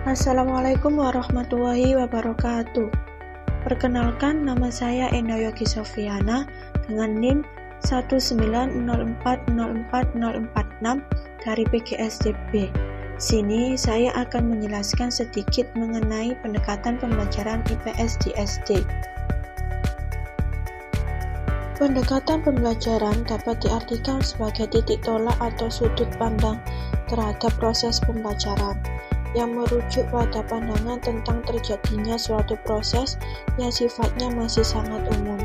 Assalamualaikum warahmatullahi wabarakatuh. Perkenalkan, nama saya Enda Yogi Sofiana dengan NIM 190404046 dari PGSDB. Sini saya akan menjelaskan sedikit mengenai pendekatan pembelajaran IPS di SD. Pendekatan pembelajaran dapat diartikan sebagai titik tolak atau sudut pandang terhadap proses pembelajaran yang merujuk pada pandangan tentang terjadinya suatu proses yang sifatnya masih sangat umum.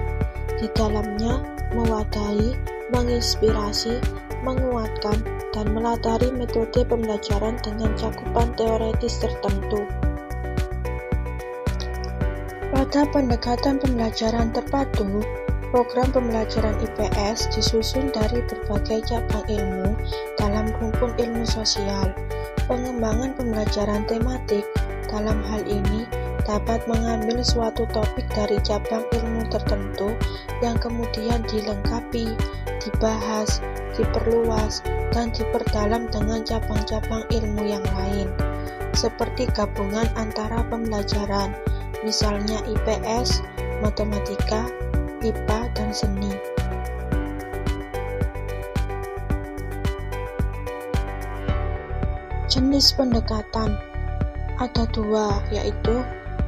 Di dalamnya mewadahi, menginspirasi, menguatkan, dan melatari metode pembelajaran dengan cakupan teoretis tertentu. Pada pendekatan pembelajaran terpadu, program pembelajaran IPS disusun dari berbagai cabang ilmu dalam rumpun ilmu sosial. Pengembangan pembelajaran tematik dalam hal ini dapat mengambil suatu topik dari cabang ilmu tertentu yang kemudian dilengkapi, dibahas, diperluas, dan diperdalam dengan cabang-cabang ilmu yang lain, seperti gabungan antara pembelajaran, misalnya IPS, matematika, IPA, dan seni. Jenis pendekatan ada dua, yaitu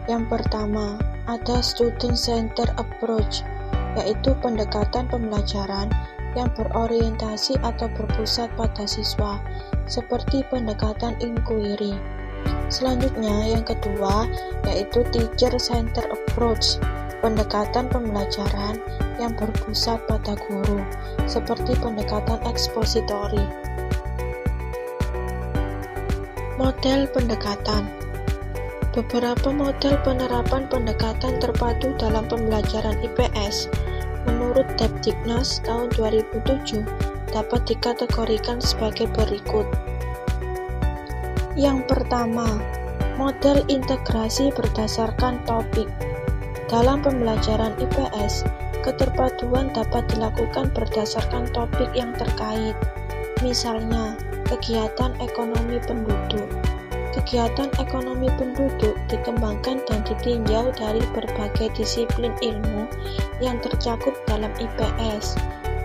yang pertama ada student centered approach, yaitu pendekatan pembelajaran yang berorientasi atau berpusat pada siswa, seperti pendekatan inquiry. Selanjutnya yang kedua yaitu teacher centered approach, pendekatan pembelajaran yang berpusat pada guru, seperti pendekatan expository. Model pendekatan. Beberapa model penerapan pendekatan terpadu dalam pembelajaran IPS menurut Depdiknas tahun 2007 dapat dikategorikan sebagai berikut. Yang pertama, model integrasi berdasarkan topik. Dalam pembelajaran IPS, keterpaduan dapat dilakukan berdasarkan topik yang terkait. Misalnya, kegiatan ekonomi penduduk. Kegiatan ekonomi penduduk dikembangkan dan ditinjau dari berbagai disiplin ilmu yang tercakup dalam IPS,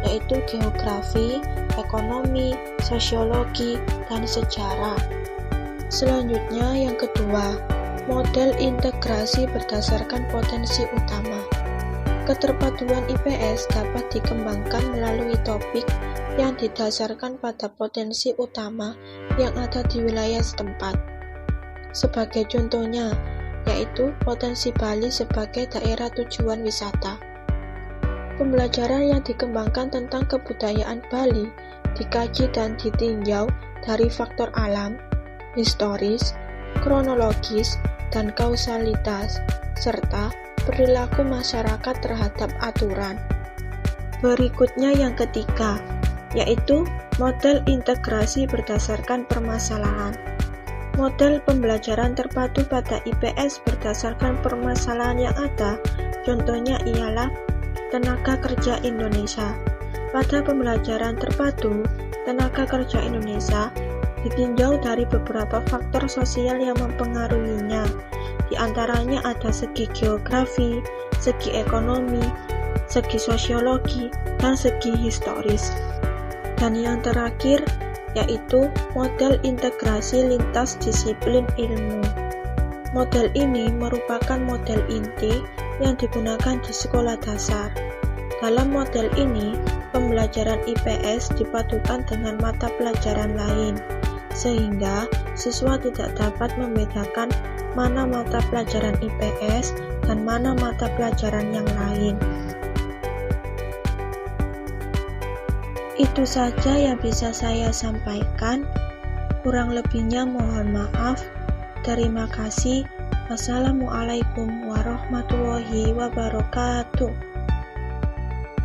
yaitu geografi, ekonomi, sosiologi, dan sejarah. Selanjutnya yang kedua, model integrasi berdasarkan potensi utama. Keterpaduan IPS dapat dikembangkan melalui topik yang didasarkan pada potensi utama yang ada di wilayah setempat. Sebagai contohnya, yaitu potensi Bali sebagai daerah tujuan wisata. Pembelajaran yang dikembangkan tentang kebudayaan Bali dikaji dan ditinjau dari faktor alam, historis, kronologis, dan kausalitas, serta perilaku masyarakat terhadap aturan. Berikutnya yang ketiga, yaitu model integrasi berdasarkan permasalahan. Model pembelajaran terpadu pada IPS berdasarkan permasalahan yang ada, contohnya ialah tenaga kerja Indonesia. Pada pembelajaran terpadu, tenaga kerja Indonesia ditinjau dari beberapa faktor sosial yang mempengaruhinya. Di antaranya ada segi geografi, segi ekonomi, segi sosiologi, dan segi historis. Dan yang terakhir yaitu model integrasi lintas disiplin ilmu. Model ini merupakan model inti yang digunakan di sekolah dasar. Dalam model ini, pembelajaran IPS dipadukan dengan mata pelajaran lain, sehingga siswa tidak dapat membedakan mana mata pelajaran IPS dan mana mata pelajaran yang lain. Itu saja yang bisa saya sampaikan. Kurang lebihnya mohon maaf. Terima kasih. Wassalamualaikum warahmatullahi wabarakatuh.